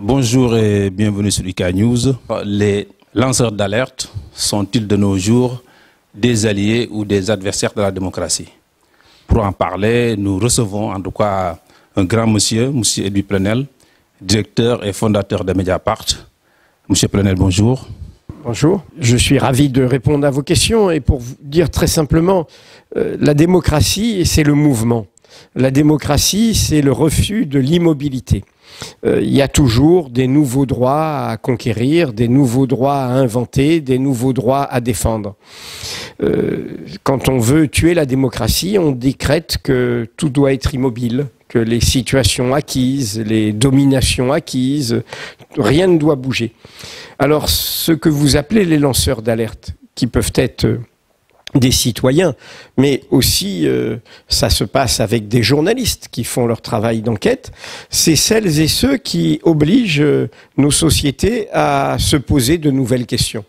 Bonjour et bienvenue sur IK News. Les lanceurs d'alerte sont-ils de nos jours des alliés ou des adversaires de la démocratie? Pour en parler, nous recevons en tout cas un grand monsieur, M. Edwy Plenel, directeur et fondateur de Mediapart. Monsieur Plenel, bonjour. Bonjour, je suis ravi de répondre à vos questions et pour vous dire très simplement, la démocratie, c'est le mouvement. La démocratie, c'est le refus de l'immobilité. Il y a toujours des nouveaux droits à conquérir, des nouveaux droits à inventer, des nouveaux droits à défendre. Quand on veut tuer la démocratie, on décrète que tout doit être immobile, que les situations acquises, les dominations acquises, rien ne doit bouger. Alors, ce que vous appelez les lanceurs d'alerte, qui peuvent être des citoyens, mais aussi ça se passe avec des journalistes qui font leur travail d'enquête, c'est celles et ceux qui obligent nos sociétés à se poser de nouvelles questions,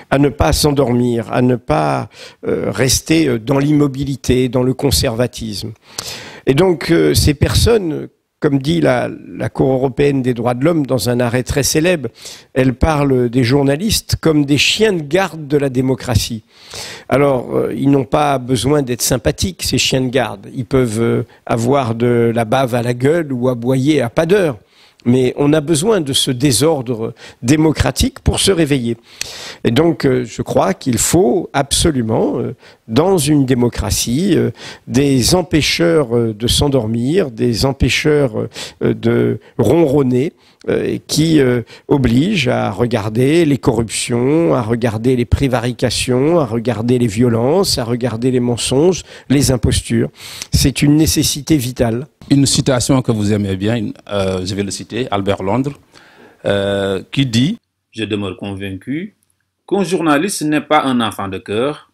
à ne pas s'endormir, à ne pas rester dans l'immobilité, dans le conservatisme. Et donc ces personnes, comme dit la Cour européenne des droits de l'homme dans un arrêt très célèbre, elle parle des journalistes comme des chiens de garde de la démocratie. Alors, ils n'ont pas besoin d'être sympathiques, ces chiens de garde. Ils peuvent avoir de la bave à la gueule ou aboyer à pas d'heure. Mais on a besoin de ce désordre démocratique pour se réveiller. Et donc, je crois qu'il faut absolument, dans une démocratie, des empêcheurs de s'endormir, des empêcheurs de ronronner, qui obligent à regarder les corruptions, à regarder les prévarications, à regarder les violences, à regarder les mensonges, les impostures. C'est une nécessité vitale. Une citation que vous aimez bien, je vais le citer, Albert Londres, qui dit « Je demeure convaincu qu'un journaliste n'est pas un enfant de cœur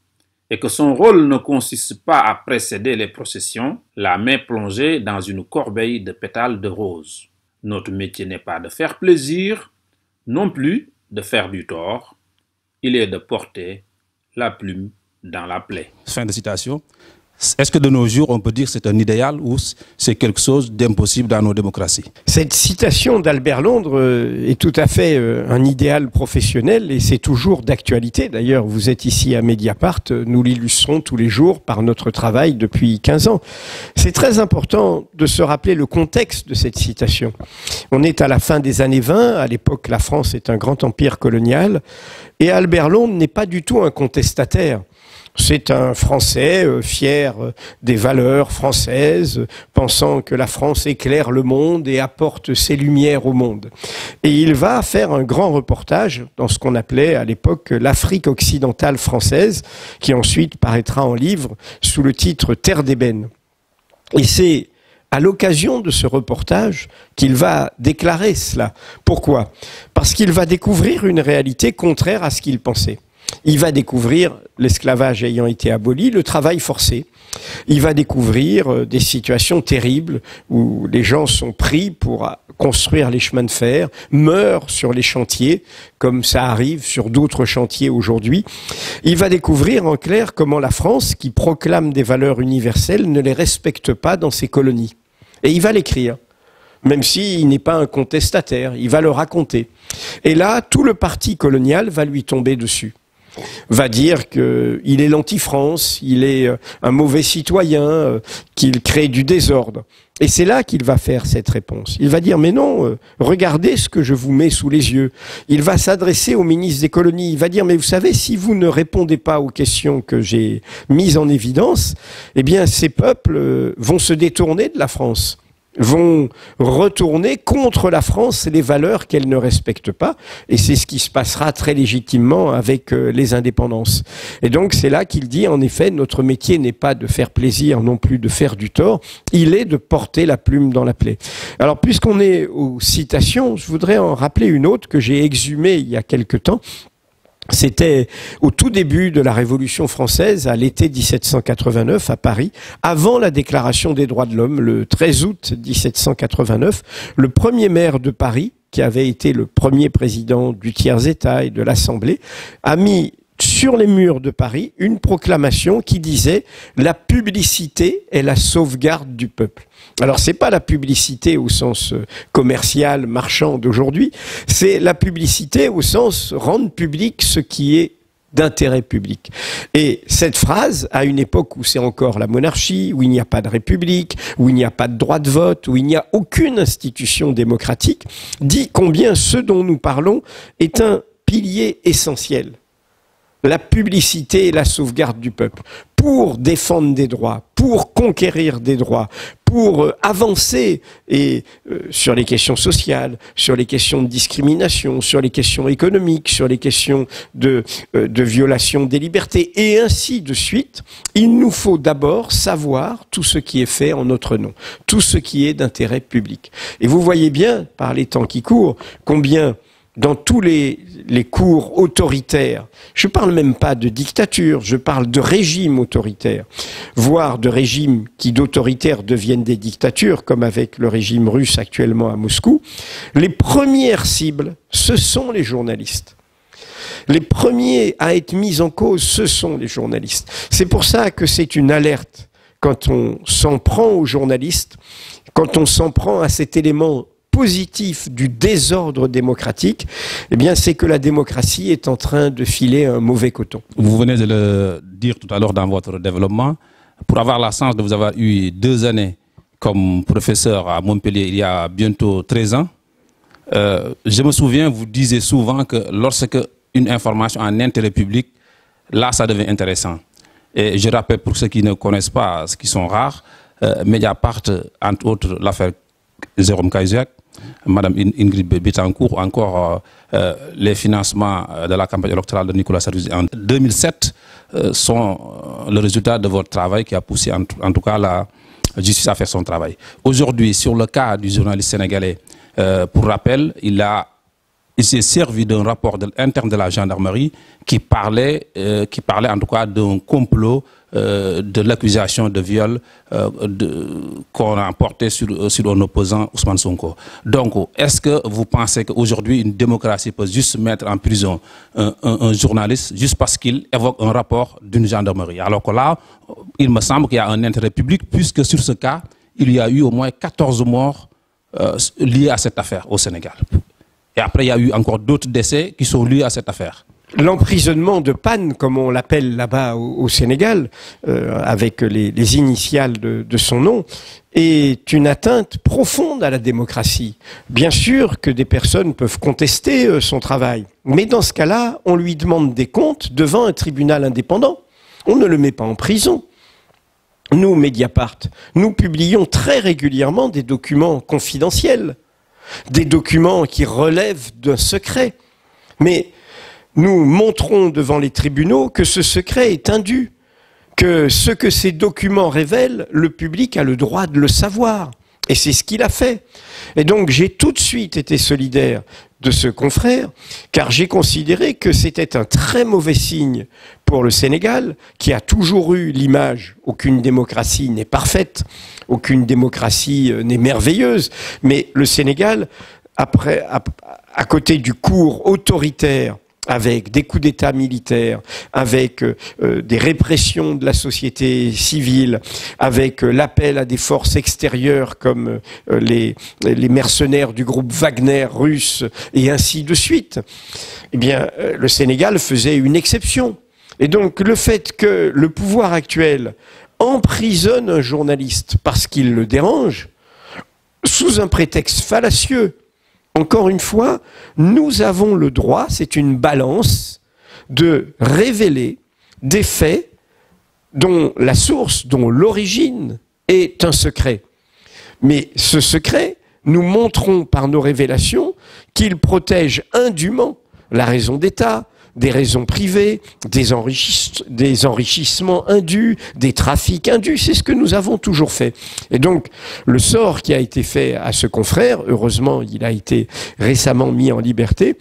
et que son rôle ne consiste pas à précéder les processions, la main plongée dans une corbeille de pétales de rose. Notre métier n'est pas de faire plaisir, non plus de faire du tort. Il est de porter la plume dans la plaie. » Fin de citation. Est-ce que de nos jours, on peut dire que c'est un idéal ou c'est quelque chose d'impossible dans nos démocraties? Cette citation d'Albert Londres est tout à fait un idéal professionnel et c'est toujours d'actualité. D'ailleurs, vous êtes ici à Mediapart, nous l'illustrons tous les jours par notre travail depuis 15 ans. C'est très important de se rappeler le contexte de cette citation. On est à la fin des années 20, à l'époque la France est un grand empire colonial et Albert Londres n'est pas du tout un contestataire. C'est un Français fier des valeurs françaises, pensant que la France éclaire le monde et apporte ses lumières au monde. Et il va faire un grand reportage dans ce qu'on appelait à l'époque l'Afrique occidentale française, qui ensuite paraîtra en livre sous le titre Terre d'ébène. Et c'est à l'occasion de ce reportage qu'il va déclarer cela. Pourquoi? Parce qu'il va découvrir une réalité contraire à ce qu'il pensait. Il va découvrir, l'esclavage ayant été aboli, le travail forcé. Il va découvrir des situations terribles où les gens sont pris pour construire les chemins de fer, meurent sur les chantiers, comme ça arrive sur d'autres chantiers aujourd'hui. Il va découvrir en clair comment la France, qui proclame des valeurs universelles, ne les respecte pas dans ses colonies. Et il va l'écrire. Même s'il n'est pas un contestataire, il va le raconter. Et là, tout le parti colonial va lui tomber dessus. Va dire qu'il est l'anti-France, il est un mauvais citoyen, qu'il crée du désordre. Et c'est là qu'il va faire cette réponse. Il va dire, mais non, regardez ce que je vous mets sous les yeux. Il va s'adresser au ministre des colonies. Il va dire, mais vous savez, si vous ne répondez pas aux questions que j'ai mises en évidence, eh bien, ces peuples vont se détourner de la France, vont retourner contre la France les valeurs qu'elle ne respecte pas. Et c'est ce qui se passera très légitimement avec les indépendances. Et donc c'est là qu'il dit, en effet, notre métier n'est pas de faire plaisir, non plus de faire du tort, il est de porter la plume dans la plaie. Alors puisqu'on est aux citations, je voudrais en rappeler une autre que j'ai exhumée il y a quelque temps. C'était au tout début de la Révolution française, à l'été 1789, à Paris, avant la Déclaration des droits de l'homme, le 13 août 1789, le premier maire de Paris, qui avait été le premier président du tiers-État et de l'Assemblée, a mis sur les murs de Paris une proclamation qui disait « La publicité est la sauvegarde du peuple ». Alors, c'est pas la publicité au sens commercial, marchand d'aujourd'hui, c'est la publicité au sens rendre public ce qui est d'intérêt public. Et cette phrase, à une époque où c'est encore la monarchie, où il n'y a pas de république, où il n'y a pas de droit de vote, où il n'y a aucune institution démocratique, dit combien ce dont nous parlons est un pilier essentiel. La publicité et la sauvegarde du peuple, pour défendre des droits, pour conquérir des droits, pour avancer sur les questions sociales, sur les questions de discrimination, sur les questions économiques, sur les questions de violation des libertés, et ainsi de suite. Il nous faut d'abord savoir tout ce qui est fait en notre nom, tout ce qui est d'intérêt public. Et vous voyez bien, par les temps qui courent, combien dans tous les cours autoritaires, je ne parle même pas de dictature, je parle de régimes autoritaires, voire de régimes qui d'autoritaires deviennent des dictatures, comme avec le régime russe actuellement à Moscou, les premières cibles, ce sont les journalistes. Les premiers à être mis en cause, ce sont les journalistes. C'est pour ça que c'est une alerte quand on s'en prend aux journalistes, quand on s'en prend à cet élément positif du désordre démocratique, eh bien, c'est que la démocratie est en train de filer un mauvais coton. Vous venez de le dire tout à l'heure dans votre développement. Pour avoir la chance de vous avoir eu 2 années comme professeur à Montpellier il y a bientôt 13 ans, je me souviens, vous disiez souvent que lorsque une information en intérêt public, là, ça devient intéressant. Et je rappelle pour ceux qui ne connaissent pas, ce qui sont rares, Mediapart, entre autres, l'affaire Jérôme Kayzak, Madame Ingrid Betancourt, ou encore les financements de la campagne électorale de Nicolas Sarkozy en 2007 sont le résultat de votre travail qui a poussé en tout cas la justice à faire son travail. Aujourd'hui, sur le cas du journaliste sénégalais, pour rappel, il s'est servi d'un rapport interne de la gendarmerie qui parlait en tout cas d'un complot de l'accusation de viol qu'on a porté sur un opposant, Ousmane Sonko. Donc, est-ce que vous pensez qu'aujourd'hui, une démocratie peut juste mettre en prison un journaliste juste parce qu'il évoque un rapport d'une gendarmerie? Alors que là, il me semble qu'il y a un intérêt public, puisque sur ce cas, il y a eu au moins 14 morts liés à cette affaire au Sénégal. Et après, il y a eu encore d'autres décès qui sont liés à cette affaire. L'emprisonnement de Panne, comme on l'appelle là-bas au Sénégal, avec les initiales de son nom, est une atteinte profonde à la démocratie. Bien sûr que des personnes peuvent contester son travail, mais dans ce cas-là, on lui demande des comptes devant un tribunal indépendant. On ne le met pas en prison. Nous, Mediapart, nous publions très régulièrement des documents confidentiels, des documents qui relèvent d'un secret. Mais nous montrons devant les tribunaux que ce secret est indu, que ce que ces documents révèlent, le public a le droit de le savoir. Et c'est ce qu'il a fait. Et donc j'ai tout de suite été solidaire de ce confrère, car j'ai considéré que c'était un très mauvais signe pour le Sénégal, qui a toujours eu l'image, aucune démocratie n'est parfaite, aucune démocratie n'est merveilleuse, mais le Sénégal, à côté du cours autoritaire, avec des coups d'État militaires, avec des répressions de la société civile, avec l'appel à des forces extérieures comme les mercenaires du groupe Wagner russe, et ainsi de suite, eh bien, le Sénégal faisait une exception. Et donc, le fait que le pouvoir actuel emprisonne un journaliste parce qu'il le dérange, sous un prétexte fallacieux, encore une fois, nous avons le droit, c'est une balance, de révéler des faits dont la source, dont l'origine est un secret. Mais ce secret, nous montrons par nos révélations qu'il protège indûment la raison d'État, des raisons privées, des enrichissements indus, des trafics indus. C'est ce que nous avons toujours fait. Et donc, le sort qui a été fait à ce confrère, heureusement, il a été récemment mis en liberté,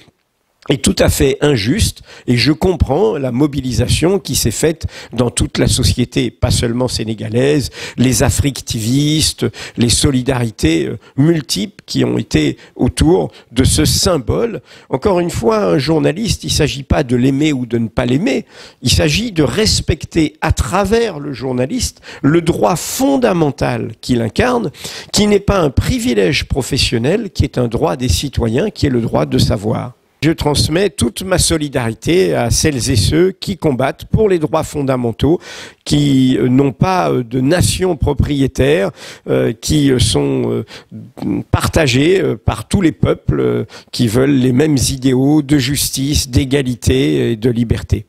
est tout à fait injuste, et je comprends la mobilisation qui s'est faite dans toute la société, pas seulement sénégalaise, les africtivistes, les solidarités multiples qui ont été autour de ce symbole. Encore une fois, un journaliste, il ne s'agit pas de l'aimer ou de ne pas l'aimer, il s'agit de respecter à travers le journaliste le droit fondamental qu'il incarne, qui n'est pas un privilège professionnel, qui est un droit des citoyens, qui est le droit de savoir. Je transmets toute ma solidarité à celles et ceux qui combattent pour les droits fondamentaux, qui n'ont pas de nation propriétaire, qui sont partagés par tous les peuples qui veulent les mêmes idéaux de justice, d'égalité et de liberté.